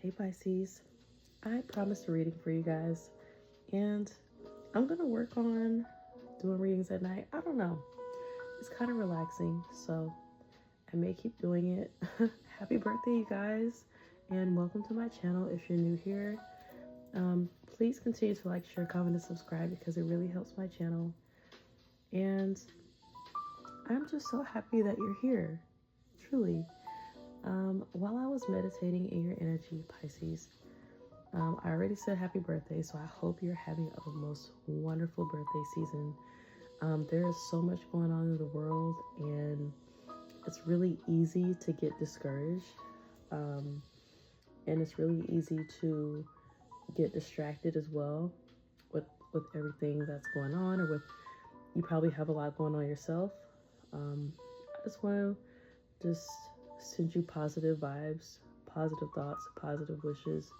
Hey Pisces, I promised a reading for you guys, and I'm gonna work on doing readings at night. I don't know, it's kind of relaxing, so I may keep doing it. Happy birthday, you guys, and welcome to my channel. If you're new here, please continue to like, share, comment, and subscribe because it really helps my channel. And I'm just so happy that you're here, truly. While I was meditating in your energy, Pisces, I already said happy birthday, so I hope you're having a most wonderful birthday season. There is so much going on in the world, and it's really easy to get discouraged. And it's really easy to get distracted as well with everything that's going on, or with, you probably have a lot going on yourself. I just want to send you positive vibes, positive thoughts, positive wishes.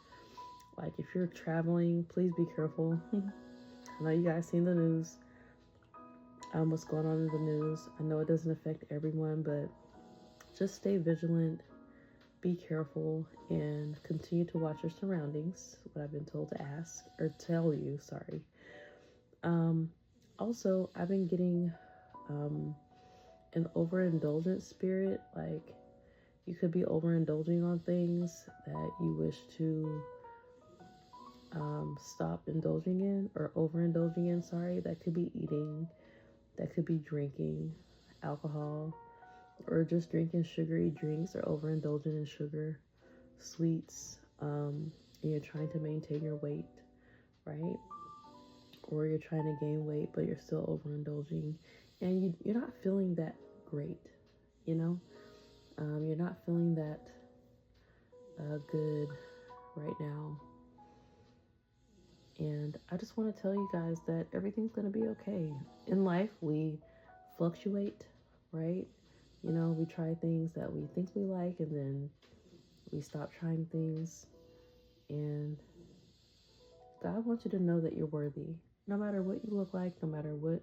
Like, if you're traveling, please be careful. I know you guys seen the news, what's going on in the news. I know it doesn't affect everyone, but just stay vigilant, be careful, and continue to watch your surroundings, what I've been told to ask, or tell you, sorry. Also, I've been getting an overindulgent spirit. Like, you could be overindulging on things that you wish to stop indulging in, or overindulging in, sorry. That could be eating, that could be drinking alcohol, or just drinking sugary drinks, or overindulging in sugar, sweets, and you're trying to maintain your weight, right? Or you're trying to gain weight, but you're still overindulging, and you're not feeling that great, you know? You're not feeling that good right now. And I just want to tell you guys that everything's going to be okay. In life, we fluctuate, right? You know, we try things that we think we like, and then we stop trying things. And God wants you to know that you're worthy. No matter what you look like, no matter what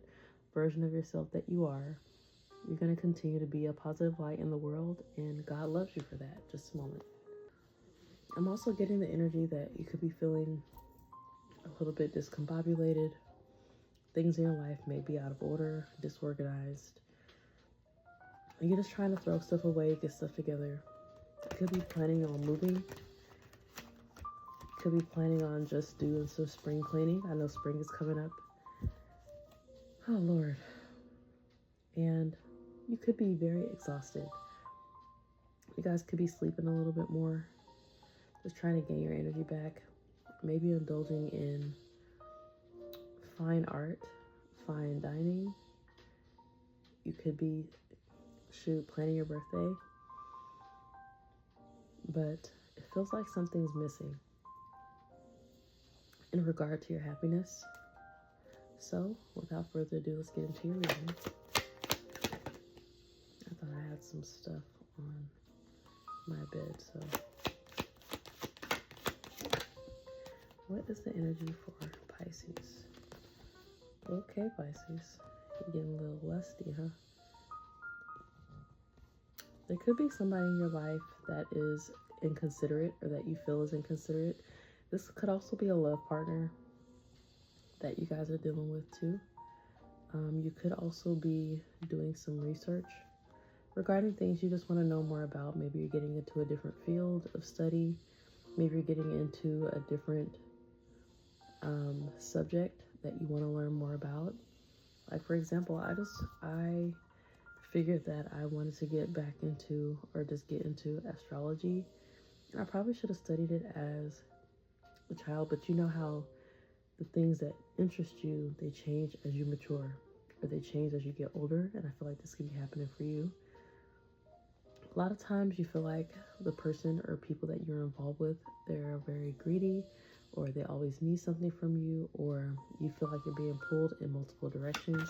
version of yourself that you are, you're going to continue to be a positive light in the world, and God loves you for that. Just a moment. I'm also getting the energy that you could be feeling a little bit discombobulated. Things in your life may be out of order, disorganized. You're just trying to throw stuff away, get stuff together. You could be planning on moving. You could be planning on just doing some spring cleaning. I know spring is coming up. Oh, Lord. And you could be very exhausted. You guys could be sleeping a little bit more, just trying to gain your energy back. Maybe indulging in fine art, fine dining. You could be, planning your birthday. But it feels like something's missing in regard to your happiness. So, without further ado, let's get into your reading. I thought I had some stuff on my bed, so. What is the energy for Pisces? Okay, Pisces. You're getting a little lusty, huh? There could be somebody in your life that is inconsiderate, or that you feel is inconsiderate. This could also be a love partner that you guys are dealing with too. You could also be doing some research regarding things you just want to know more about. Maybe you're getting into a different field of study. Maybe you're getting into a different subject that you want to learn more about. Like, for example, I figured that I wanted to get back into, or just get into, astrology. I probably should have studied it as a child, but you know how the things that interest you, they change as you mature, or they change as you get older. And I feel like this could be happening for you. A lot of times you feel like the person or people that you're involved with, they're very greedy, or they always need something from you, or you feel like you're being pulled in multiple directions.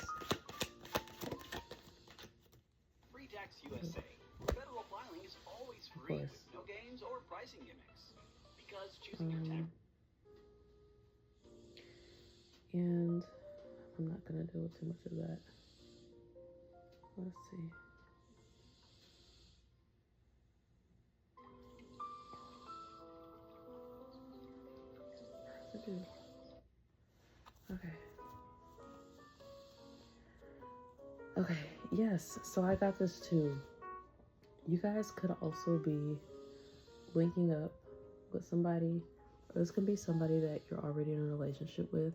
Free Tax USA. Federal filing is always free, with no games or pricing gimmicks. Because choosing your tax. And I'm not going to deal with too much of that. Let's see. I do. Okay. Okay, yes. So I got this too. You guys could also be linking up with somebody. This can be somebody that you're already in a relationship with.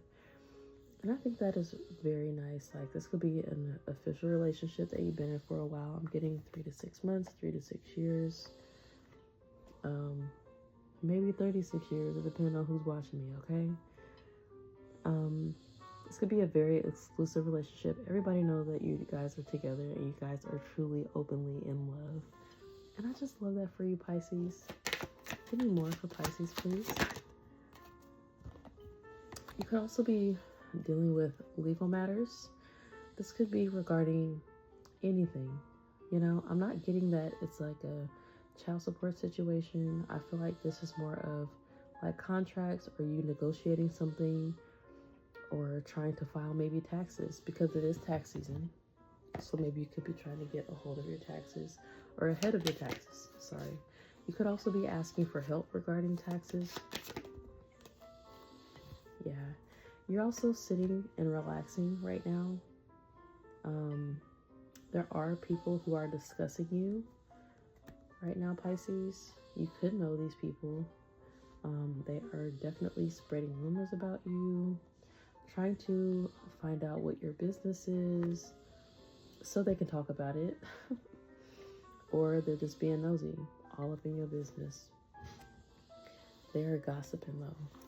And I think that is very nice. Like, this could be an official relationship that you've been in for a while. I'm getting 3 to 6 months, 3 to 6 years. Maybe 36 years, depending on who's watching me, okay? This could be a very exclusive relationship. Everybody knows that you guys are together and you guys are truly, openly in love. And I just love that for you, Pisces. Give me more for Pisces, please. You could also be dealing with legal matters. This could be regarding anything. You know, I'm not getting that it's like a child support situation. I feel like this is more of like contracts, or you negotiating something, or trying to file maybe taxes, because it is tax season. So maybe you could be trying to get a hold of your taxes, or ahead of your taxes, sorry. You could also be asking for help regarding taxes. Yeah. You're also sitting and relaxing right now. There are people who are discussing you right now, Pisces. You could know these people. They are definitely spreading rumors about you, trying to find out what your business is so they can talk about it. Or they're just being nosy, all up in your business. They are gossiping though.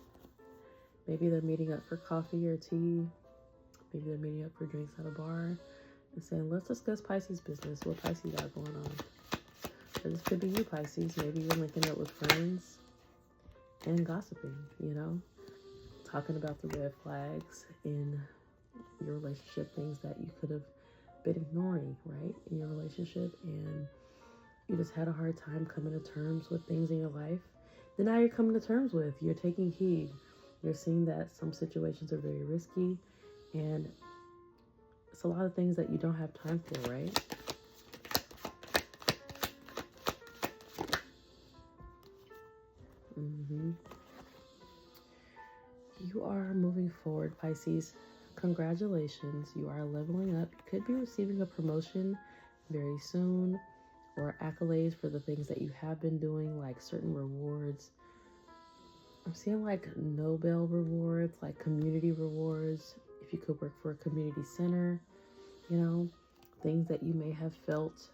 Maybe they're meeting up for coffee or tea. Maybe they're meeting up for drinks at a bar and saying, let's discuss Pisces business, what Pisces got going on. Or this could be you, Pisces. Maybe you're linking up with friends and gossiping, you know, talking about the red flags in your relationship, things that you could have been ignoring, right, in your relationship, and you just had a hard time coming to terms with things in your life. Then now you're coming to terms with, you're taking heed. You're seeing that some situations are very risky, and it's a lot of things that you don't have time for, right? You are moving forward, Pisces. Congratulations. You are leveling up. You could be receiving a promotion very soon, or accolades for the things that you have been doing, like certain rewards. I'm seeing like Nobel rewards, like community rewards. If you could work for a community center, you know, things that you may have felt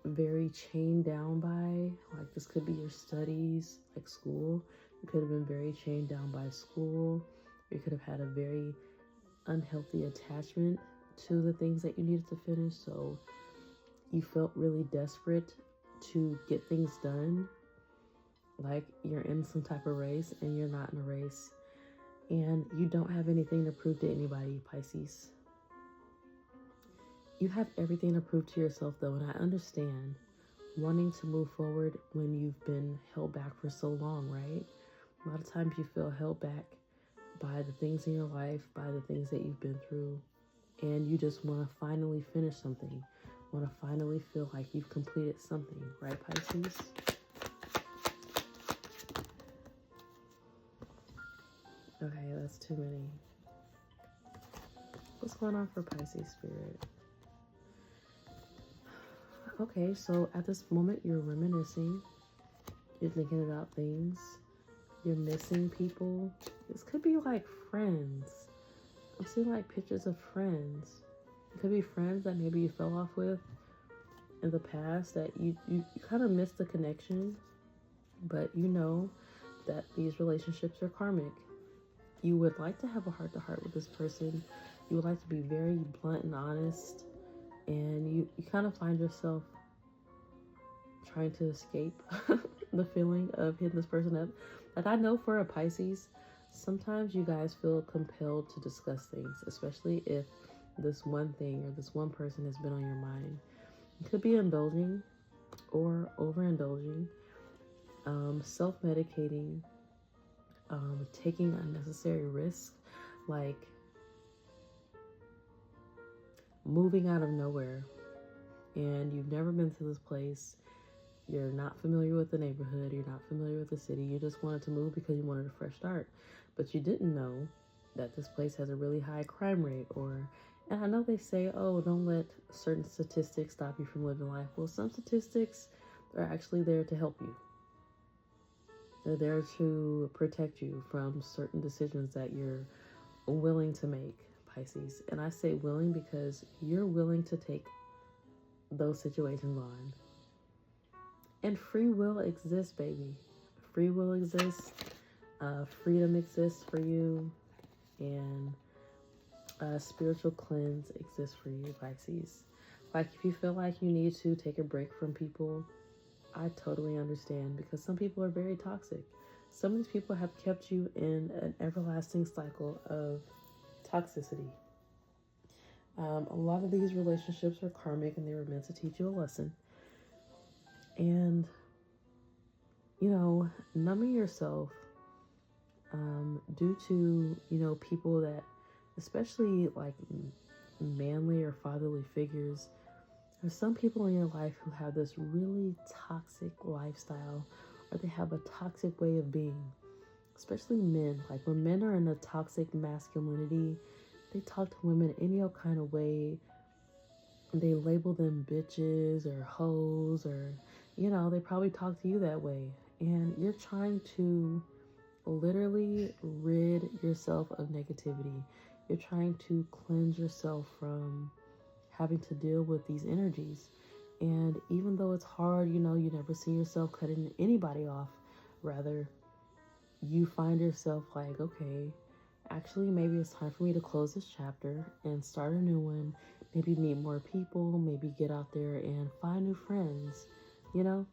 very chained down by. Like, this could be your studies, like school. You could have been very chained down by school. You could have had a very unhealthy attachment to the things that you needed to finish. So you felt really desperate to get things done. Like you're in some type of race and you're not in a race. And you don't have anything to prove to anybody, Pisces. You have everything to prove to yourself, though, and I understand wanting to move forward when you've been held back for so long, right? A lot of times you feel held back by the things in your life, by the things that you've been through, and you just want to finally finish something, want to finally feel like you've completed something, right, Pisces? Okay, that's too many. What's going on for Pisces Spirit? Okay, so at this moment, you're reminiscing. You're thinking about things. You're missing people. This could be like friends. I'm seeing like pictures of friends. It could be friends that maybe you fell off with in the past, that you kind of missed the connection. But you know that these relationships are karmic. You would like to have a heart-to-heart with this person. You would like to be very blunt and honest. And you kind of find yourself trying to escape the feeling of hitting this person up. Like, I know for a Pisces, sometimes you guys feel compelled to discuss things, especially if this one thing or this one person has been on your mind. It could be indulging or overindulging, self-medicating, taking unnecessary risks, like moving out of nowhere, and you've never been to this place, You're not familiar with the neighborhood. You're not familiar with the city. You just wanted to move because you wanted a fresh start. But you didn't know that this place has a really high crime rate. And I know they say, oh, don't let certain statistics stop you from living life. Well, some statistics are actually there to help you. They're there to protect you from certain decisions that you're willing to make, Pisces. And I say willing because you're willing to take those situations on. And free will exists, baby. Free will exists. Freedom exists for you. And spiritual cleanse exists for you, Pisces. Like, if you feel like you need to take a break from people, I totally understand, because some people are very toxic. Some of these people have kept you in an everlasting cycle of toxicity. A lot of these relationships are karmic and they were meant to teach you a lesson. And, you know, numbing yourself due to, you know, people that, especially like manly or fatherly figures, there's some people in your life who have this really toxic lifestyle, or they have a toxic way of being, especially men. Like, when men are in a toxic masculinity, they talk to women any old kind of way. They label them bitches or hoes, or, you know, they probably talk to you that way. And you're trying to literally rid yourself of negativity. You're trying to cleanse yourself from having to deal with these energies. And even though it's hard, you know, you never see yourself cutting anybody off. Rather, you find yourself like, okay, actually, maybe it's time for me to close this chapter and start a new one. Maybe meet more people, maybe get out there and find new friends, you know?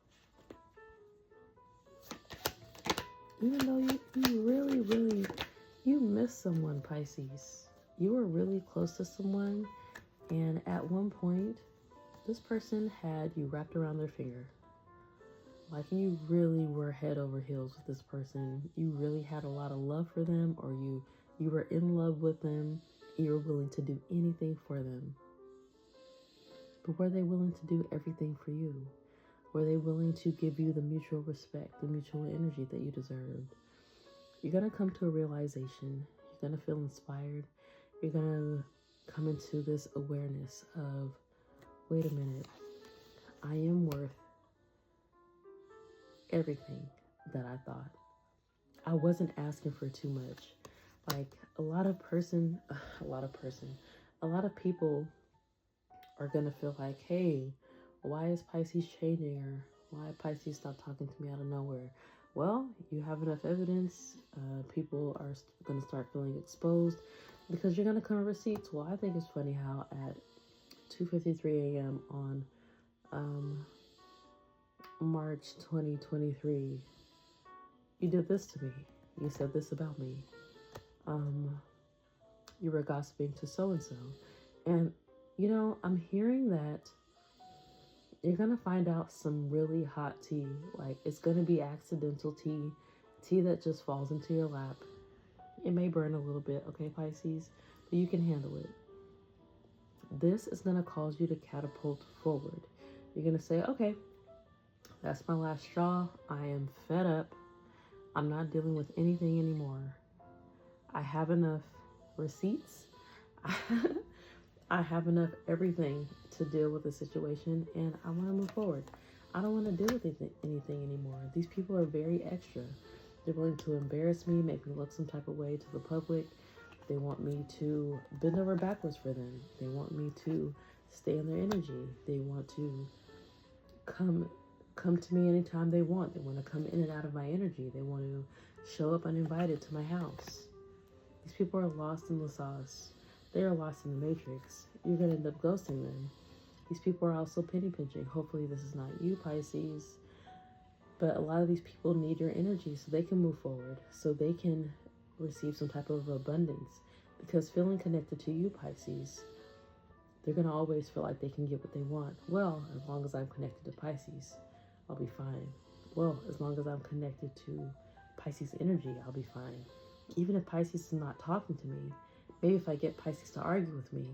Even though you really, you miss someone, Pisces. You were really close to someone, and at one point, this person had you wrapped around their finger. Like, you really were head over heels with this person. You really had a lot of love for them, or you were in love with them. You were willing to do anything for them. But were they willing to do everything for you? Were they willing to give you the mutual respect, the mutual energy that you deserved? You're going to come to a realization. You're going to feel inspired. You're going to come into this awareness of, wait a minute, I am worth everything that I thought. I wasn't asking for too much. Like, a lot of people are going to feel like, hey, why is Pisces changing? Or why Pisces stopped talking to me out of nowhere? Well, you have enough evidence. People are going to start feeling exposed, because you're going to come to receipts. Well, I think it's funny how at 2:53 a.m. on March 2023, you did this to me. You said this about me. You were gossiping to so-and-so. And, you know, I'm hearing that you're going to find out some really hot tea. Like, it's going to be accidental tea that just falls into your lap. It may burn a little bit, okay, Pisces? But you can handle it. This is going to cause you to catapult forward. You're going to say, okay, that's my last straw. I am fed up. I'm not dealing with anything anymore. I have enough receipts. I have enough everything to deal with the situation, and I want to move forward. I don't want to deal with anything anymore. These people are very extra. They're willing to embarrass me, make me look some type of way to the public. They want me to bend over backwards for them. They want me to stay in their energy. They want to come to me anytime they want. They want to come in and out of my energy. They want to show up uninvited to my house. These people are lost in the sauce. They are lost in the matrix. You're going to end up ghosting them. These people are also penny pinching. Hopefully this is not you, Pisces. But a lot of these people need your energy so they can move forward, so they can receive some type of abundance. Because feeling connected to you, Pisces, they're going to always feel like they can get what they want. Well, as long as I'm connected to Pisces, I'll be fine. Well, as long as I'm connected to Pisces energy, I'll be fine. Even if Pisces is not talking to me, maybe if I get Pisces to argue with me,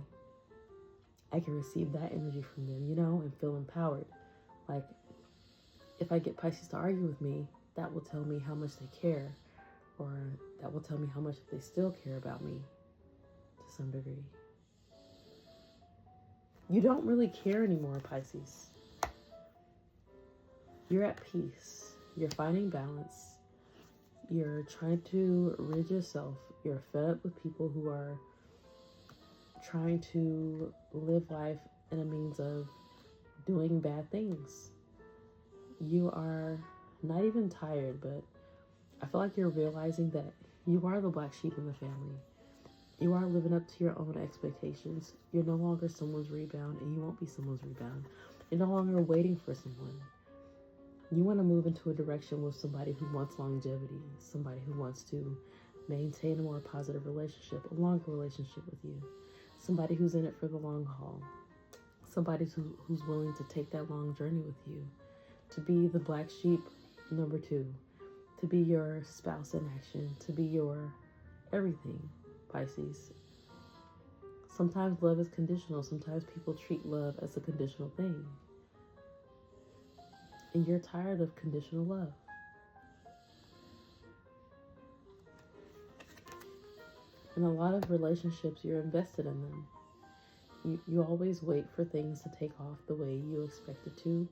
I can receive that energy from them, you know, and feel empowered. Like, if I get Pisces to argue with me, that will tell me how much they care, or that will tell me how much they still care about me to some degree. You don't really care anymore, Pisces. You're at peace. You're finding balance. You're trying to rid yourself. You're fed up with people who are trying to live life in a means of doing bad things. You are not even tired, but I feel like you're realizing that you are the black sheep in the family. You are living up to your own expectations. You're no longer someone's rebound, and you won't be someone's rebound. You're no longer waiting for someone. You want to move into a direction with somebody who wants longevity, somebody who wants to maintain a more positive relationship, a longer relationship with you, somebody who's in it for the long haul, somebody who's willing to take that long journey with you, to be the black sheep number 2, to be your spouse in action, to be your everything, Pisces. Sometimes love is conditional. Sometimes people treat love as a conditional thing. And you're tired of conditional love. In a lot of relationships, you're invested in them. You always wait for things to take off the way you expect it to.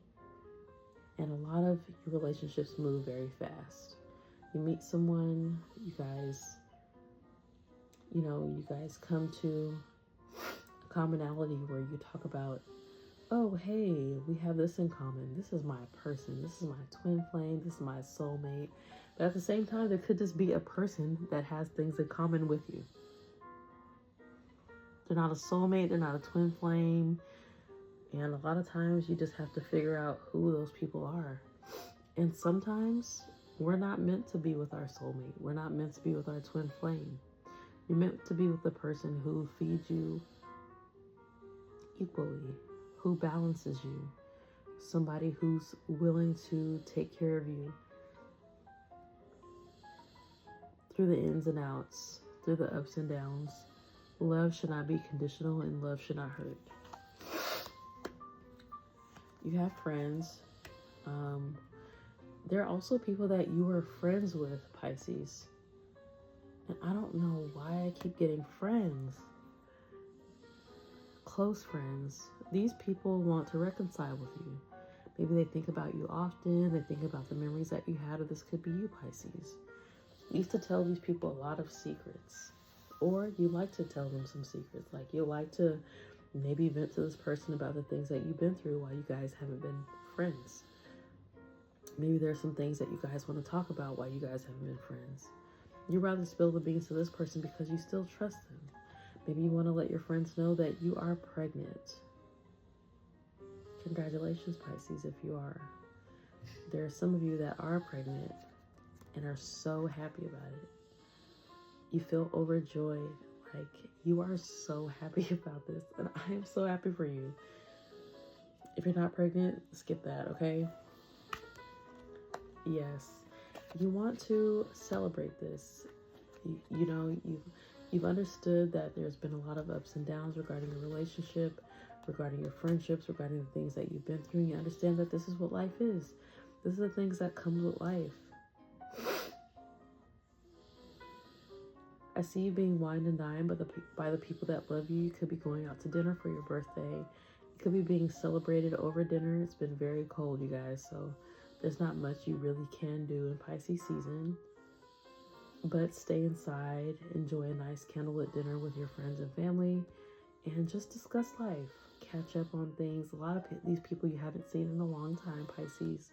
And a lot of your relationships move very fast. You meet someone, you guys come to a commonality where you talk about, oh, hey, we have this in common. This is my person. This is my twin flame. This is my soulmate. But at the same time, there could just be a person that has things in common with you. They're not a soulmate. They're not a twin flame. And a lot of times you just have to figure out who those people are. And sometimes we're not meant to be with our soulmate. We're not meant to be with our twin flame. You're meant to be with the person who feeds you equally, who balances you, somebody who's willing to take care of you through the ins and outs, through the ups and downs. Love should not be conditional, and love should not hurt. You have friends. There are also people that you were friends with, Pisces. And I don't know why I keep getting friends. Close friends. These people want to reconcile with you. Maybe they think about you often. They think about the memories that you had, or this could be you, Pisces. You used to tell these people a lot of secrets. Or you like to tell them some secrets. Like you like to maybe vent to this person about the things that you've been through while you guys haven't been friends. Maybe there's some things that you guys want to talk about while you guys haven't been friends. You'd rather spill the beans to this person because you still trust them. Maybe you want to let your friends know that you are pregnant. Congratulations, Pisces, if you are. There are some of you that are pregnant and are so happy about it. You feel overjoyed. Like, you are so happy about this. And I am so happy for you. If you're not pregnant, skip that, okay? Yes. You want to celebrate this. You've understood that there's been a lot of ups and downs regarding your relationship, regarding your friendships, regarding the things that you've been through. You understand that this is what life is. This is the things that come with life. I see you being wined and dined by the people that love you. You could be going out to dinner for your birthday. You could be being celebrated over dinner. It's been very cold, you guys, so there's not much you really can do in Pisces season. But stay inside, enjoy a nice candlelit dinner with your friends and family, and just discuss life. Catch up on things. A lot of these people you haven't seen in a long time, Pisces.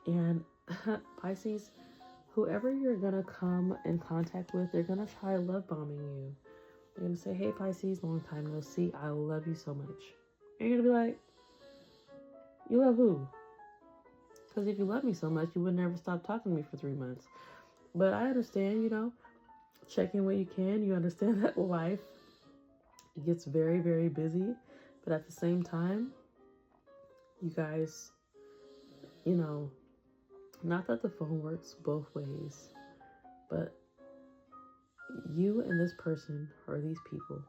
And Pisces, whoever you're going to come in contact with, they're going to try love bombing you. They're going to say, hey, Pisces, long time no see. I love you so much. And you're going to be like, you love who? Because if you love me so much, you would never stop talking to me for 3 months. But I understand, check in when you can. You understand that life gets very, very busy. But at the same time, you guys, not that the phone works both ways, but you and this person or these people,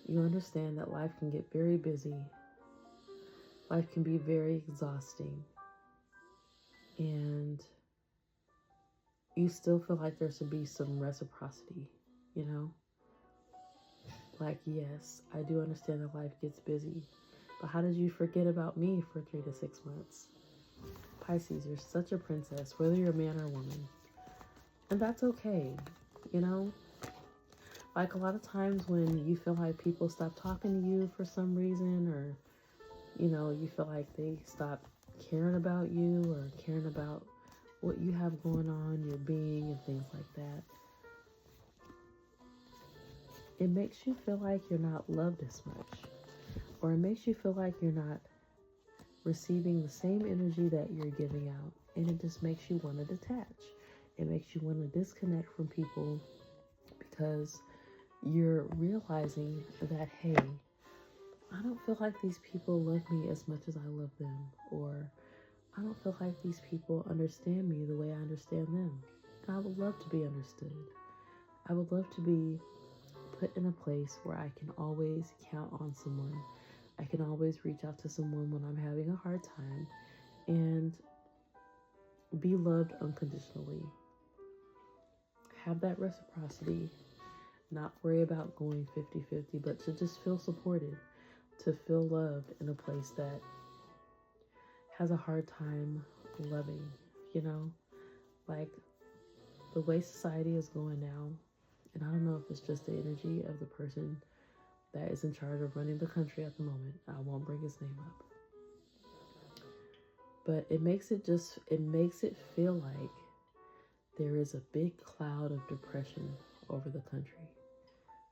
you understand that life can get very busy. Life can be very exhausting. and you still feel like there should be some reciprocity, you know? Like, yes, I do understand that life gets busy, but how did you forget about me for 3 to 6 months? Pisces, you're such a princess, whether you're a man or a woman. And that's okay, you know? Like, a lot of times when you feel like people stop talking to you for some reason, or, you know, you feel like they stop caring about you or caring about what you have going on, your being, and things like that, it makes you feel like you're not loved as much, or it makes you feel like you're not receiving the same energy that you're giving out, and it just makes you want to detach. It makes you want to disconnect from people because you're realizing that, hey, I don't feel like these people love me as much as I love them, or I don't feel like these people understand me the way I understand them. And I would love to be understood. I would love to be put in a place where I can always count on someone. I can always reach out to someone when I'm having a hard time and be loved unconditionally. Have that reciprocity, not worry about going 50-50, but to just feel supported, to feel loved in a place that has a hard time loving, you know? Like, the way society is going now, and I don't know if it's just the energy of the person that is in charge of running the country at the moment. I won't bring his name up. But it makes it feel like there is a big cloud of depression over the country.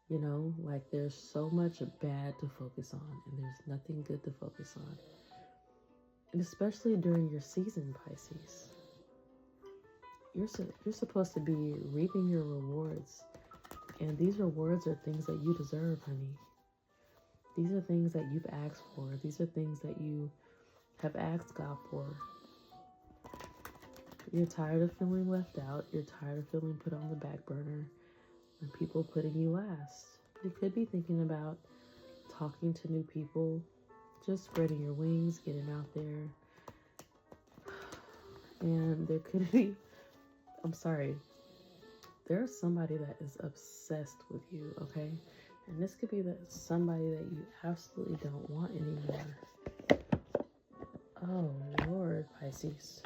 You know, like there's so much bad to focus on, and there's nothing good to focus on. And especially during your season, Pisces, you're supposed to be reaping your rewards. And these rewards are things that you deserve, honey. These are things that you've asked for. These are things that you have asked God for. You're tired of feeling left out. You're tired of feeling put on the back burner and people putting you last. You could be thinking about talking to new people, just spreading your wings, getting out there. And there could be, I'm sorry, there's somebody that is obsessed with you, okay? And this could be somebody that you absolutely don't want anymore. Oh, Lord, Pisces.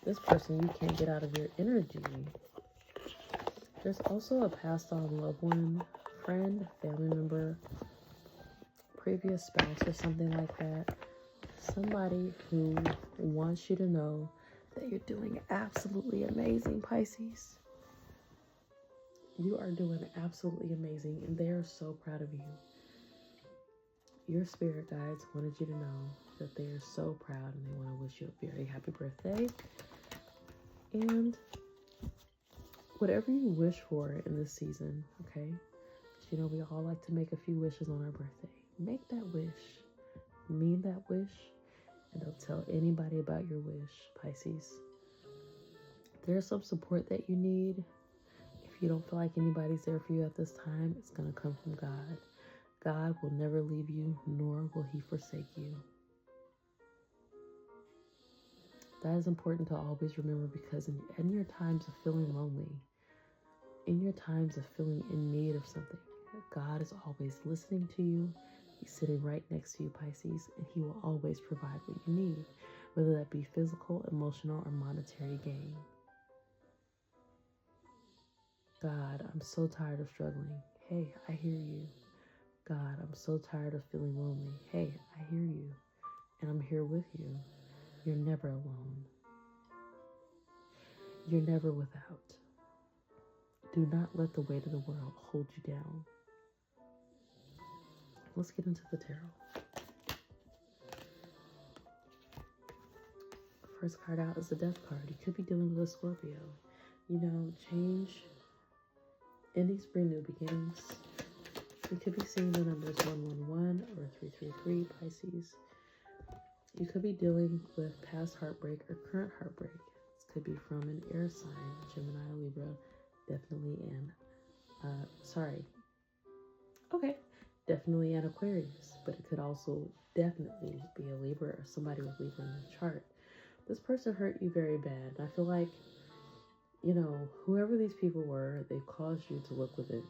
This person you can't get out of your energy. There's also a passed on loved one, friend, family member, previous spouse, or something like that. Somebody who wants you to know that you're doing absolutely amazing, Pisces. You are doing absolutely amazing, and they are so proud of you. Your spirit guides wanted you to know that they are so proud, and they want to wish you a very happy birthday. And whatever you wish for in this season, okay? You know, we all like to make a few wishes on our birthday. Make that wish. Mean that wish. And don't tell anybody about your wish, Pisces. There's some support that you need. If you don't feel like anybody's there for you at this time, it's going to come from God. God will never leave you, nor will he forsake you. That is important to always remember, because in your times of feeling lonely, in your times of feeling in need of something, God is always listening to you. He's sitting right next to you, Pisces, and he will always provide what you need, whether that be physical, emotional, or monetary gain. God, I'm so tired of struggling. Hey, I hear you. God, I'm so tired of feeling lonely. Hey, I hear you, and I'm here with you. You're never alone. You're never without. Do not let the weight of the world hold you down. Let's get into the tarot. First card out is the Death card. You could be dealing with a Scorpio. You know, change, endings bring new beginnings. You could be seeing the numbers 111 or 333, Pisces. You could be dealing with past heartbreak or current heartbreak. This could be from an air sign, Gemini, Libra, definitely definitely an Aquarius, but it could also definitely be a Libra or somebody with Libra in the chart. this person hurt you very bad. I feel like, whoever these people were, they caused you to look within.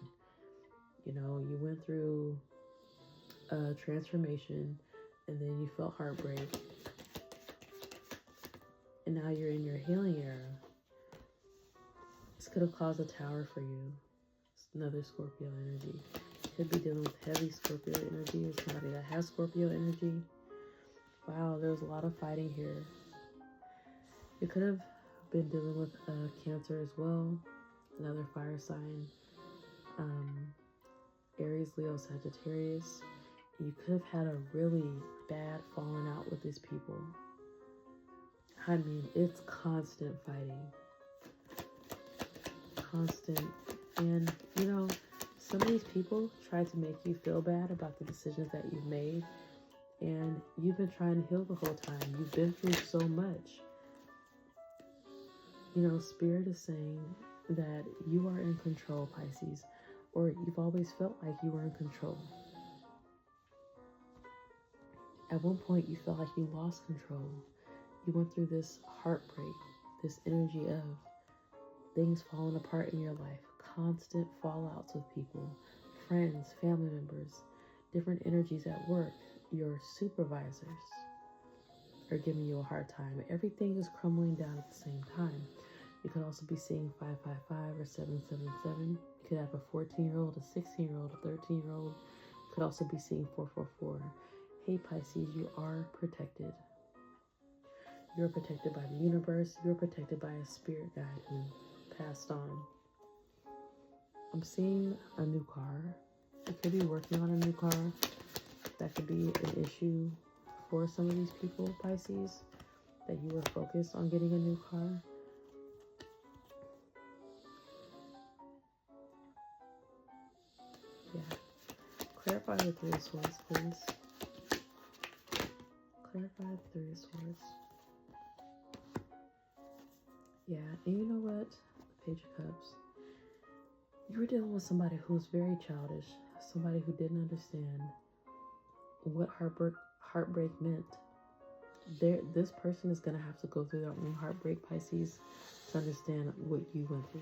You went through a transformation, and then you felt heartbreak, and now you're in your healing era. This could have caused a tower for you. It's another Scorpio energy. Could be dealing with heavy Scorpio energy, or somebody that has Scorpio energy. Wow, there's a lot of fighting here. You could have been dealing with Cancer as well, another fire sign. Aries, Leo, Sagittarius. You could have had a really bad falling out with these people. I mean, it's constant fighting. Constant. And, some of these people try to make you feel bad about the decisions that you've made. And you've been trying to heal the whole time. You've been through so much. Spirit is saying that you are in control, Pisces. Or you've always felt like you were in control. At one point, you felt like you lost control. You went through this heartbreak, this energy of things falling apart in your life, constant fallouts with people, friends, family members, different energies at work. Your supervisors are giving you a hard time. Everything is crumbling down at the same time. You could also be seeing 555 or 777. You could have a 14-year-old, a 16-year-old, a 13-year-old. You could also be seeing 444. Hey, Pisces, you are protected. You're protected by the universe. You're protected by a spirit guide who passed on. I'm seeing a new car. You could be working on a new car. That could be an issue for some of these people, Pisces, that you were focused on getting a new car. Yeah. Clarify the Three of Swords, please. Clarify the Three of Swords. Yeah, and you know what? The Page of Cups. You were dealing with somebody who's very childish. Somebody who didn't understand what heartbreak meant. This person is going to have to go through their own heartbreak, Pisces, to understand what you went through.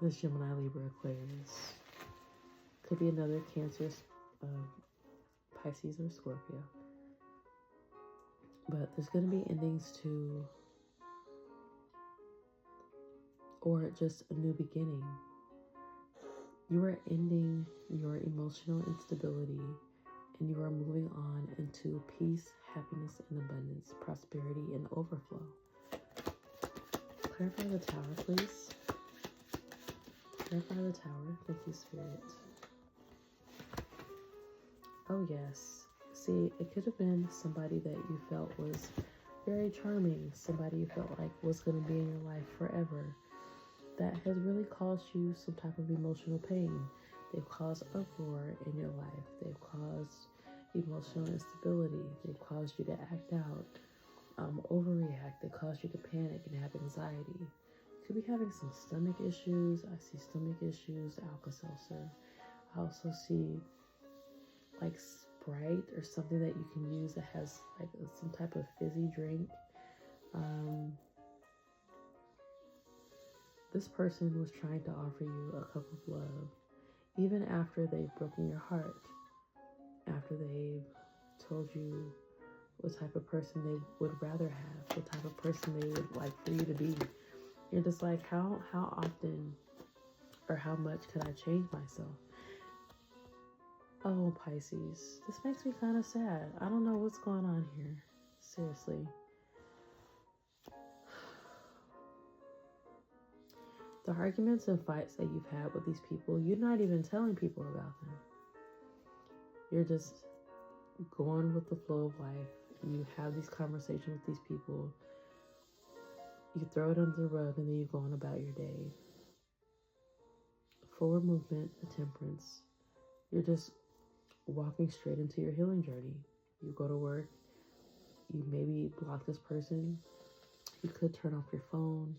This Gemini, Libra, Aquarius. Could be another Cancer, Pisces, or Scorpio. But there's going to be endings to, or just a new beginning. You are ending your emotional instability, and you are moving on into peace, happiness, and abundance, prosperity, and overflow. Clarify the Tower, please. Clarify the Tower. Thank you, Spirit. Oh, yes. See, it could have been somebody that you felt was very charming, somebody you felt like was going to be in your life forever, that has really caused you some type of emotional pain. They've caused uproar in your life. They've caused emotional instability. They've caused you to act out, overreact. They caused you to panic and have anxiety. You could be having some stomach issues. I see stomach issues, Alka-Seltzer. I also see like Sprite or something that you can use that has like some type of fizzy drink. This person was trying to offer you a cup of love, even after they've broken your heart, after they've told you what type of person they would rather have, what type of person they would like for you to be. You're just like, how often or how much could I change myself? Oh, Pisces, this makes me kind of sad. I don't know what's going on here. Seriously. The arguments and fights that you've had with these people, you're not even telling people about them. You're just going with the flow of life. You have these conversations with these people. You throw it under the rug and then you go on about your day. Forward movement, the Temperance. You're just walking straight into your healing journey. You go to work. You maybe block this person. You could turn off your phone.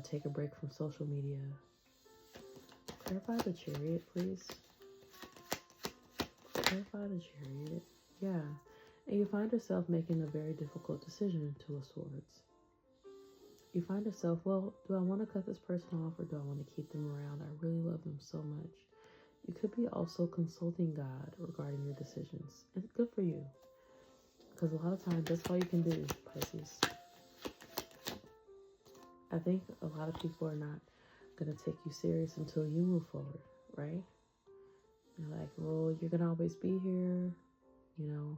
Take a break from social media. Clarify the Chariot, please. Clarify the Chariot. Yeah. And you find yourself making a very difficult decision, Two of Swords. You find yourself, well, do I want to cut this person off or do I want to keep them around? I really love them so much. You could be also consulting God regarding your decisions. And good for you. Because a lot of times, that's all you can do, Pisces. I think a lot of people are not going to take you serious until you move forward, right? You're like, well, you're going to always be here. You know,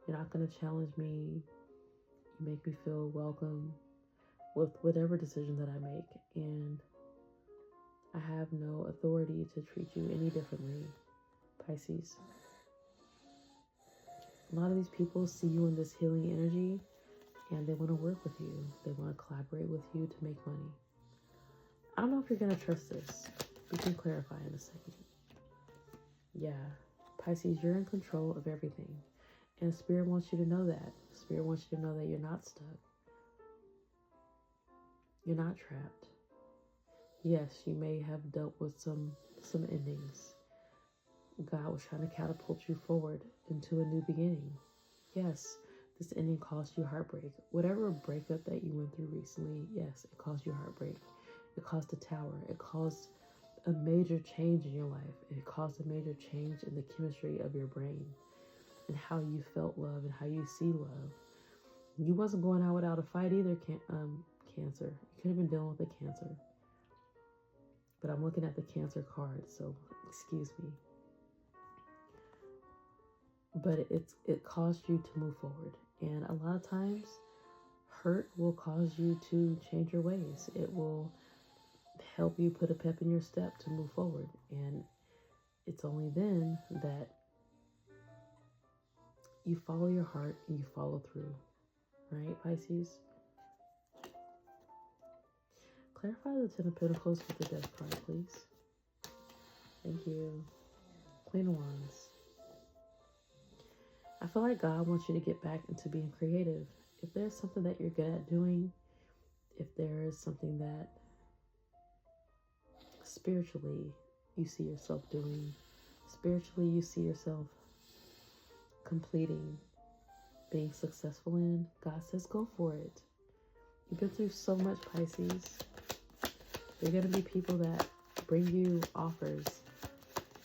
you're not going to challenge me. You make me feel welcome with whatever decision that I make. And I have no authority to treat you any differently, Pisces. A lot of these people see you in this healing energy and they want to work with you. They want to collaborate with you to make money. I don't know if you're going to trust this. We can clarify in a second. Yeah, Pisces, you're in control of everything. And Spirit wants you to know that. Spirit wants you to know that you're not stuck. You're not trapped. Yes, you may have dealt with some endings. God was trying to catapult you forward into a new beginning. Yes, this ending caused you heartbreak. Whatever breakup that you went through recently, yes, it caused you heartbreak. It caused a tower. It caused a major change in your life. It caused a major change in the chemistry of your brain and how you felt love and how you see love. You wasn't going out without a fight either, Cancer. You could have been dealing with a Cancer. But I'm looking at the Cancer card, so excuse me. But it caused you to move forward. And a lot of times, hurt will cause you to change your ways. It will help you put a pep in your step to move forward. And it's only then that you follow your heart and you follow through. Right, Pisces? Clarify the Ten of Pentacles with the Death card, please. Thank you. Queen of Wands. I feel like God wants you to get back into being creative. If there's something that you're good at doing, if there is something that spiritually you see yourself doing, spiritually you see yourself completing, being successful in, God says go for it. You've been through so much, Pisces. There are going to be people that bring you offers.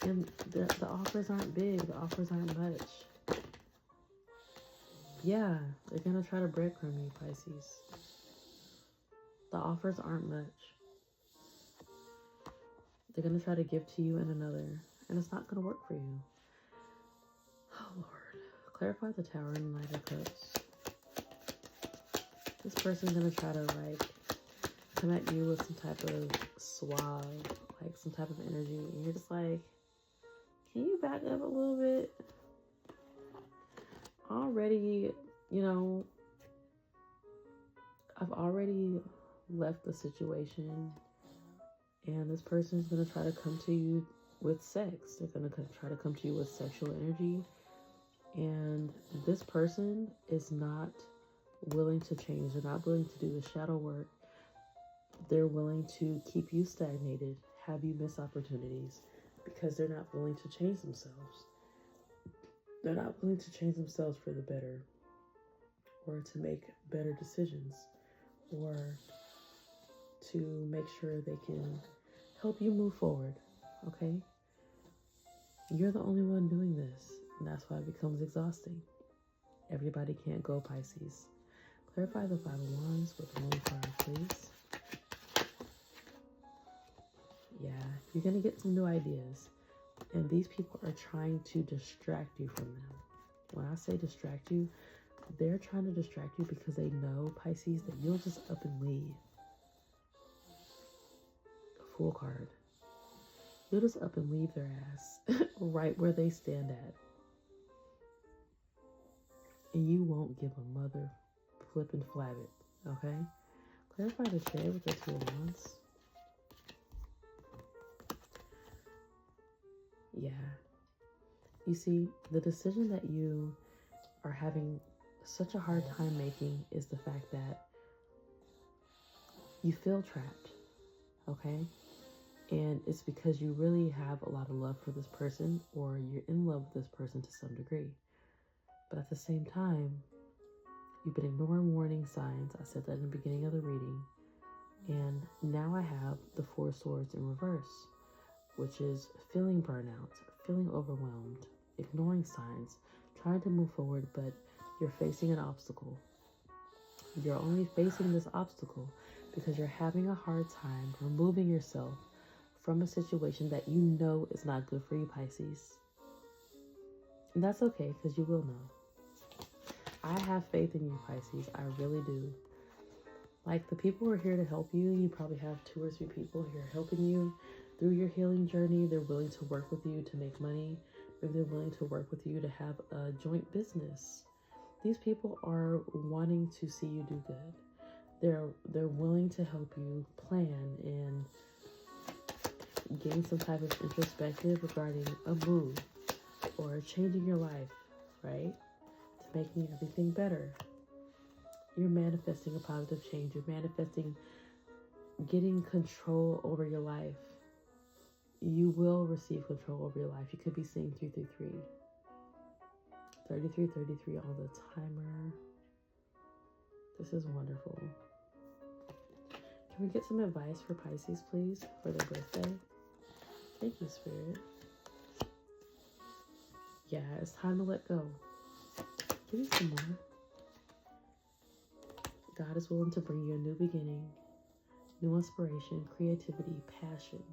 And the offers aren't big. The offers aren't much. Yeah, they're going to try to breadcrumb you, Pisces. The offers aren't much. They're going to try to give to you in another. And it's not going to work for you. Oh, Lord. Clarify the Tower and the Knight of Cups. This person's going to try to, come at you with some type of suave, some type of energy. And you're just like, can you back up a little bit? Already, I've already left the situation. And this person's going to try to come to you with sex. They're going to try to come to you with sexual energy. And this person is not willing to change. They're not willing to do the shadow work. They're willing to keep you stagnated, have you miss opportunities, because they're not willing to change themselves. They're not willing to change themselves for the better, or to make better decisions, or to make sure they can help you move forward, okay? You're the only one doing this, and that's why it becomes exhausting. Everybody can't go, Pisces. Clarify the Five of Wands with one card, please. Yeah, you're going to get some new ideas. And these people are trying to distract you from them. When I say distract you, they're trying to distract you because they know, Pisces, that you'll just up and leave. Fool card. You'll just up and leave their ass right where they stand at. And you won't give a mother flip and flab it, okay? Clarify the Chariot with the Two of Wands. Yeah. You see, the decision that you are having such a hard time making is the fact that you feel trapped, okay? And it's because you really have a lot of love for this person, or you're in love with this person to some degree. But at the same time, you've been ignoring warning signs. I said that in the beginning of the reading. And now I have the Four of Swords in reverse, which is feeling burnout, feeling overwhelmed, ignoring signs, trying to move forward, but you're facing an obstacle. You're only facing this obstacle because you're having a hard time removing yourself from a situation that you know is not good for you, Pisces. And that's okay, because you will know. I have faith in you, Pisces. I really do. Like, the people who are here to help you, you probably have 2 or 3 people here helping you through your healing journey. They're willing to work with you to make money. Maybe they're willing to work with you to have a joint business. These people are wanting to see you do good. They're willing to help you plan and gain some type of introspective regarding a move or changing your life, right? To making everything better. You're manifesting a positive change. You're manifesting getting control over your life. You will receive control over your life. You could be seeing 333. 33 on the timer. This is wonderful. Can we get some advice for Pisces, please, for their birthday? Thank you, Spirit. Yeah, it's time to let go. Give me some more. God is willing to bring you a new beginning, new inspiration, creativity, passion.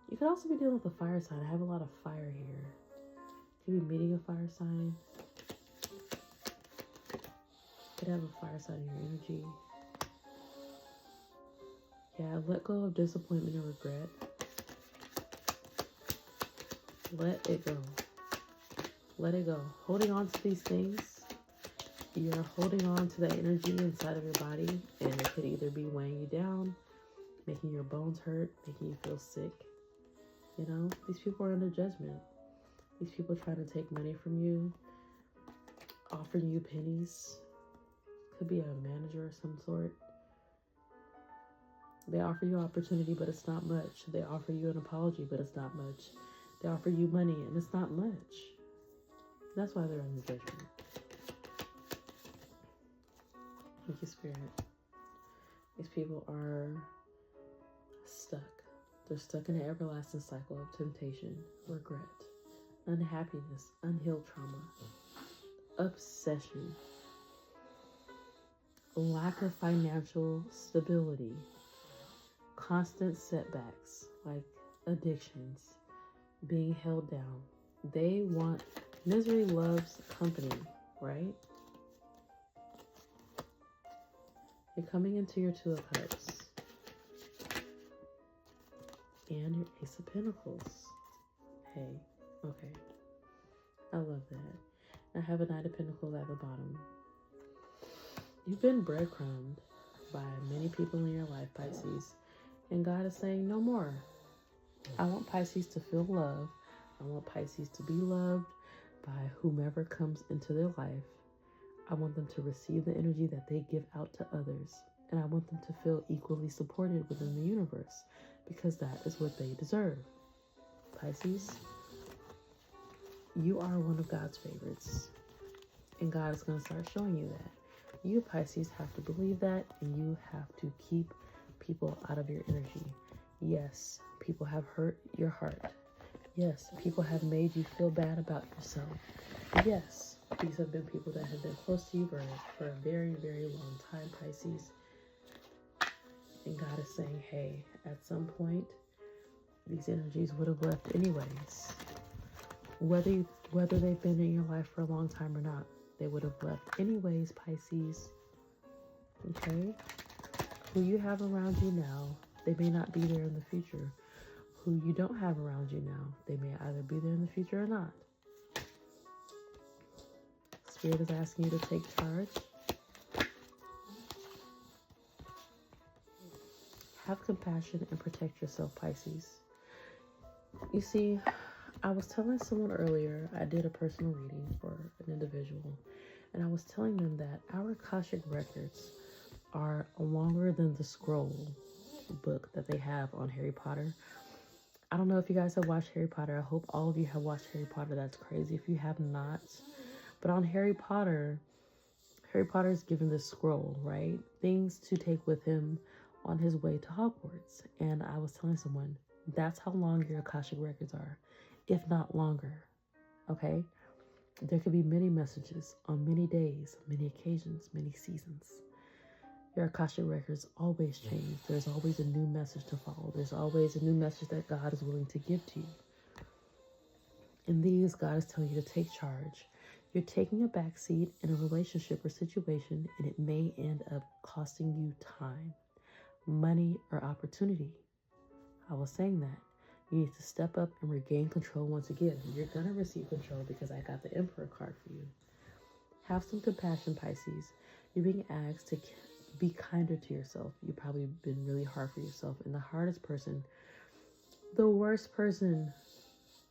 You could also be dealing with a fire sign. I have a lot of fire here. Could be meeting a fire sign. Could have a fire sign in your energy. Yeah, let go of disappointment and regret. Let it go. Let it go. Holding on to these things, you're holding on to that energy inside of your body, and it could either be weighing you down, making your bones hurt, making you feel sick. You know, these people are under judgment. These people trying to take money from you, offering you pennies. Could be a manager of some sort. They offer you opportunity, but it's not much. They offer you an apology, but it's not much. They offer you money, and it's not much. That's why they're under judgment. Thank you, Spirit. These people are stuck. They're stuck in an everlasting cycle of temptation, regret, unhappiness, unhealed trauma, obsession, lack of financial stability, constant setbacks like addictions, being held down. They want, misery loves company, right? You're coming into your 2 of Cups and your Ace of Pentacles. Hey, okay. I love that. I have a Knight of Pentacles at the bottom. You've been breadcrumbed by many people in your life, Pisces. And God is saying no more. I want Pisces to feel love. I want Pisces to be loved by whomever comes into their life. I want them to receive the energy that they give out to others. And I want them to feel equally supported within the universe, because that is what they deserve. Pisces, you are one of God's favorites. And God is going to start showing you that. You, Pisces, have to believe that, and you have to keep people out of your energy. Yes, people have hurt your heart. Yes, people have made you feel bad about yourself. Yes, these have been people that have been close to you for a very, very long time, Pisces. And God is saying, hey, at some point, these energies would have left anyways. Whether they've been in your life for a long time or not, they would have left anyways, Pisces. Okay? Who you have around you now, they may not be there in the future. Who you don't have around you now, they may either be there in the future or not. Spirit is asking you to take charge. Have compassion and protect yourself, Pisces. You see, I was telling someone earlier, I did a personal reading for an individual, and I was telling them that our Akashic records are longer than the scroll book that they have on Harry Potter. I don't know if you guys have watched Harry Potter. I hope all of you have watched Harry Potter. That's crazy. If you have not, But on Harry Potter is given this scroll, right? Things to take with him on his way to Hogwarts. And I was telling someone, that's how long your Akashic records are, if not longer. Okay? There could be many messages on many days, many occasions, many seasons. Your Akashic records always change. There's always a new message to follow. There's always a new message that God is willing to give to you. In these, God is telling you to take charge. You're taking a backseat in a relationship or situation, and it may end up costing you time, money, or opportunity. I was saying that. You need to step up and regain control once again. You're going to receive control because I got the Emperor card for you. Have some compassion, Pisces. You're being asked to be kinder to yourself. You've probably been really hard for yourself. And the hardest person, the worst person,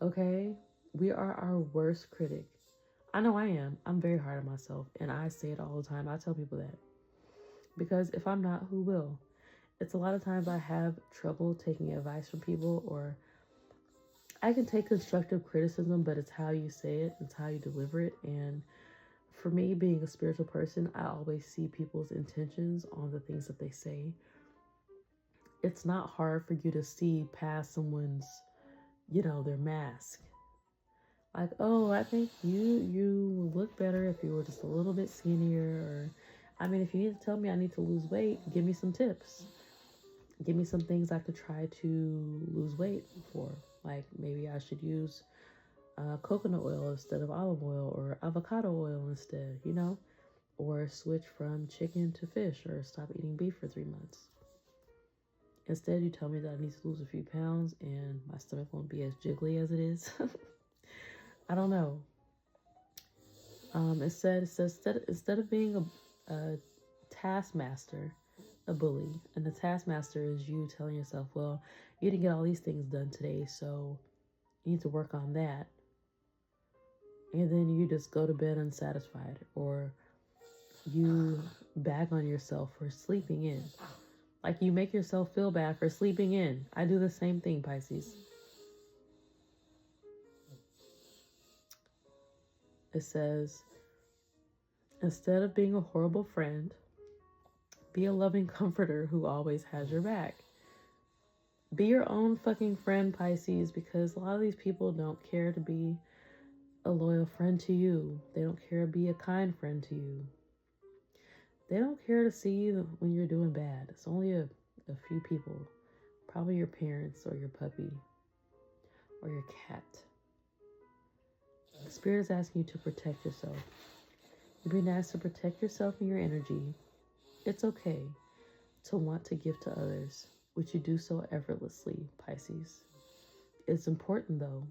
okay? We are our worst critic. I know I am. I'm very hard on myself. And I say it all the time. I tell people that. Because if I'm not, who will? It's a lot of times I have trouble taking advice from people, or I can take constructive criticism, but it's how you say it, it's how you deliver it. And for me, being a spiritual person, I always see people's intentions on the things that they say. It's not hard for you to see past someone's, their mask. Like, oh, I think you would look better if you were just a little bit skinnier. Or, if you need to tell me I need to lose weight, give me some tips. Give me some things I could try to lose weight for. Like, maybe I should use coconut oil instead of olive oil, or avocado oil instead, or switch from chicken to fish, or stop eating beef for 3 months. Instead, you tell me that I need to lose a few pounds and my stomach won't be as jiggly as it is. I don't know. Instead of being a taskmaster, a bully, and the taskmaster is you telling yourself, well, you didn't get all these things done today, so you need to work on that. And then you just go to bed unsatisfied, or you bag on yourself for sleeping in. Like, you make yourself feel bad for sleeping in. I do the same thing, Pisces. It says, instead of being a horrible friend, be a loving comforter who always has your back. Be your own fucking friend, Pisces, because a lot of these people don't care to be a loyal friend to you. They don't care to be a kind friend to you. They don't care to see you when you're doing bad. It's only a few people. Probably your parents, or your puppy, or your cat. The Spirit is asking you to protect yourself. You're being asked to protect yourself and your energy. It's okay to want to give to others, which you do so effortlessly, Pisces. It's important, though,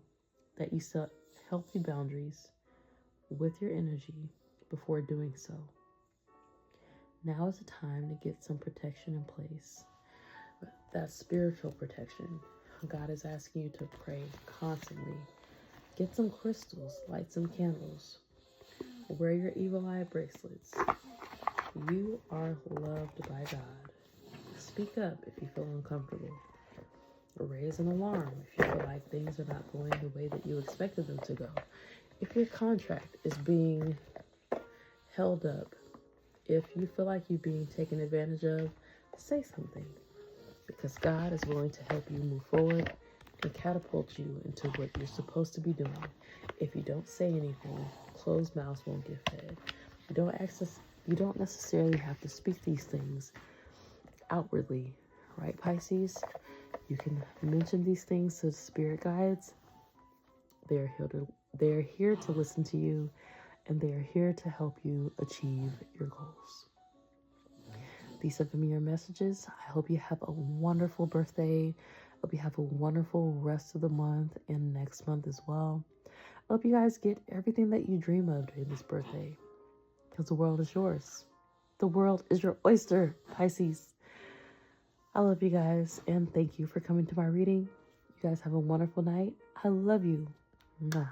that you set healthy boundaries with your energy before doing so. Now is the time to get some protection in place. That's spiritual protection. God is asking you to pray constantly. Get some crystals, light some candles, wear your evil eye bracelets. You are loved by God. Speak up if you feel uncomfortable. Raise an alarm if you feel like things are not going the way that you expected them to go. If your contract is being held up, if you feel like you're being taken advantage of, say something. Because God is willing to help you move forward and catapult you into what you're supposed to be doing. If you don't say anything, closed mouths won't get fed. You don't necessarily have to speak these things outwardly, right, Pisces? You can mention these things to the spirit guides. They're here to listen to you, and they are here to help you achieve your goals. These have been your messages. I hope you have a wonderful birthday. I hope you have a wonderful rest of the month and next month as well. I hope you guys get everything that you dream of during this birthday, because the world is yours. The world is your oyster, Pisces. I love you guys, and thank you for coming to my reading. You guys have a wonderful night. I love you. Mwah.